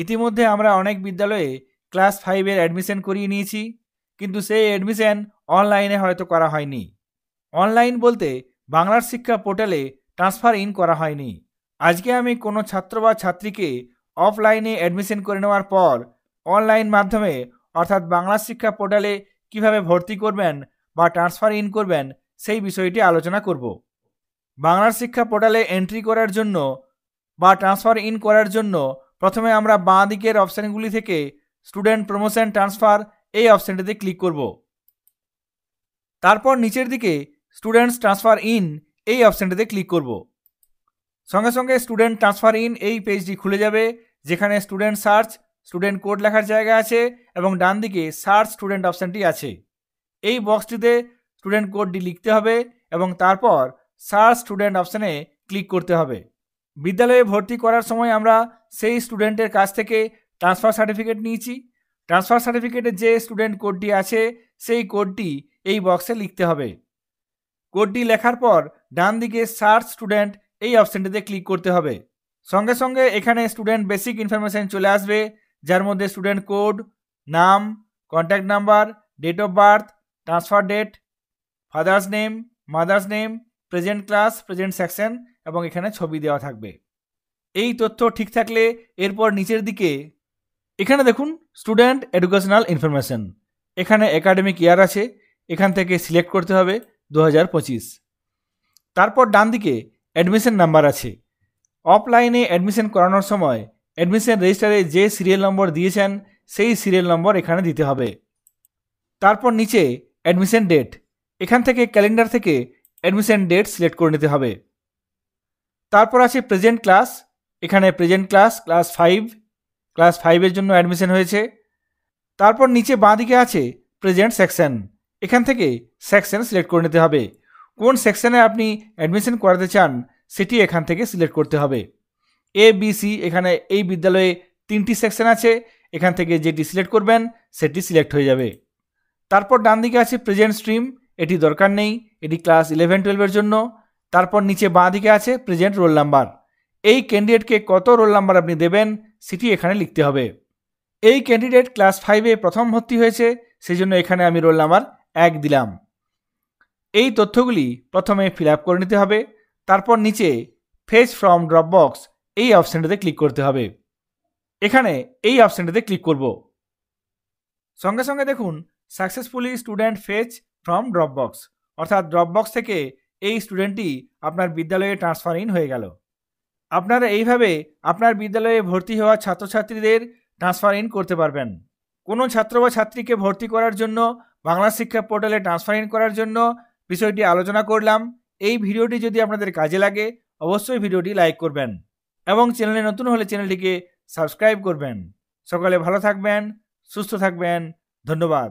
ইতিমধ্যে আমরা অনেক বিদ্যালয়ে ক্লাস 5 এর অ্যাডমিশন করিয়ে নিয়েছি, কিন্তু সেই অ্যাডমিশন অনলাইনে হয়তো করা হয়নি। অনলাইন বলতে বাংলার শিক্ষা পোর্টালে ট্রান্সফার ইন করা হয়নি। আজকে আমি কোনো ছাত্র বা ছাত্রীকে অফলাইনে অ্যাডমিশন করে নেওয়ার পর অনলাইন মাধ্যমে অর্থাৎ বাংলা শিক্ষা পোর্টালে কিভাবে ভর্তি করবেন বা ট্রান্সফার ইন করবেন সেই বিষয়টি আলোচনা করব। বাংলার শিক্ষা পোর্টালে এন্ট্রি করার জন্য বা ট্রান্সফার ইন করার জন্য প্রথমে আমরা বাঁ দিকের অপশানগুলি থেকে স্টুডেন্ট প্রমোশন ট্রান্সফার এই অপশানটিতে ক্লিক করব। তারপর নিচের দিকে স্টুডেন্টস ট্রান্সফার ইন এই অপশানটিতে ক্লিক করব। সঙ্গে সঙ্গে স্টুডেন্ট ট্রান্সফার ইন এই পেজটি খুলে যাবে, যেখানে স্টুডেন্ট সার্চ, স্টুডেন্ট কোড লেখার জায়গা আছে এবং ডান দিকে সার্চ স্টুডেন্ট অপশানটি আছে। এই বক্সটিতে স্টুডেন্ট কোডটি লিখতে হবে এবং তারপর সার্চ স্টুডেন্ট অপশানে ক্লিক করতে হবে। বিদ্যালয়ে ভর্তি করার সময় আমরা সেই স্টুডেন্টের কাছ থেকে ট্রান্সফার সার্টিফিকেট নিয়েছি। ট্রান্সফার সার্টিফিকেটে যে স্টুডেন্ট কোডটি আছে সেই কোডটি এই বক্সে লিখতে হবে। কোডটি লেখার পর ডান দিকে সার্চ স্টুডেন্ট এই অপশানটিতে ক্লিক করতে হবে। সঙ্গে সঙ্গে এখানে স্টুডেন্ট বেসিক ইনফরমেশন চলে আসবে, যার মধ্যে স্টুডেন্ট কোড, নাম, contact number, date of birth, transfer date, father's name, mother's name, present class, present section এবং এখানে ছবি দেওয়া থাকবে। এই তথ্য ঠিক থাকলে এরপর নিচের দিকে এখানে দেখুন স্টুডেন্ট এডুকেশনাল ইনফরমেশন, এখানে একাডেমিক ইয়ার আছে, এখান থেকে সিলেক্ট করতে হবে 2025। তারপর ডান দিকে অ্যাডমিশন নাম্বার আছে। অফলাইনে অ্যাডমিশন করানোর সময় অ্যাডমিশন রেজিস্টারে যে সিরিয়াল নম্বর দিয়েছেন সেই সিরিয়াল নম্বর এখানে দিতে হবে। তারপর নিচে অ্যাডমিশন ডেট, এখান থেকে ক্যালেন্ডার থেকে অ্যাডমিশন ডেট সিলেক্ট করে নিতে হবে। তারপর আছে প্রেজেন্ট ক্লাস, এখানে প্রেজেন্ট ক্লাস ক্লাস 5 জন্য অ্যাডমিশন হয়েছে। তারপর নিচে বাঁ দিকে আছে প্রেজেন্ট সেকশন, এখান থেকে সেকশন সিলেক্ট করে নিতে হবে। কোন সেকশনে আপনি অ্যাডমিশন করাতে চান সেটি এখান থেকে সিলেক্ট করতে হবে। ABC, এখানে এই বিদ্যালয়ে 3টি সেকশন আছে, এখান থেকে যেটি সিলেক্ট করবেন সেটি সিলেক্ট হয়ে যাবে। তারপর ডান দিকে আছে প্রেজেন্ট স্ট্রিম, এটি দরকার নেই, এটি ক্লাস 11-12 জন্য। তারপর নিচে বাঁ দিকে আছে প্রেজেন্ট রোল নাম্বার, এই ক্যান্ডিডেটকে কত রোল নাম্বার আপনি দেবেন সেটি এখানে লিখতে হবে। এই ক্যান্ডিডেট ক্লাস 5 প্রথম ভর্তি হয়েছে, সেই জন্য এখানে আমি রোল নাম্বার 1 দিলাম। এই তথ্যগুলি প্রথমে ফিল আপ করে নিতে হবে। তারপর নিচে ফেচ ফ্রম ড্রপবক্স এই অপশানটিতে ক্লিক করতে হবে। এখানে এই অপশানটিতে ক্লিক করব। সঙ্গে সঙ্গে দেখুন successfully student fetch from Dropbox, অর্থাৎ ড্রপবক্স থেকে এই স্টুডেন্টটি আপনার বিদ্যালয়ে ট্রান্সফার ইন হয়ে গেল। আপনারা এইভাবে আপনার বিদ্যালয়ে ভর্তি হওয়া ছাত্রছাত্রীদের ট্রান্সফার ইন করতে পারবেন। কোনো ছাত্র বা ছাত্রীকে ভর্তি করার জন্য বাংলা শিক্ষা পোর্টালে ট্রান্সফার ইন করার জন্য বিষয়টি আলোচনা করলাম। এই ভিডিওটি যদি আপনাদের কাজে লাগে অবশ্যই ভিডিওটি লাইক করবেন এবং চ্যানেলে নতুন হলে চ্যানেলটিকে সাবস্ক্রাইব করবেন। সকলে ভালো থাকবেন, সুস্থ থাকবেন, ধন্যবাদ।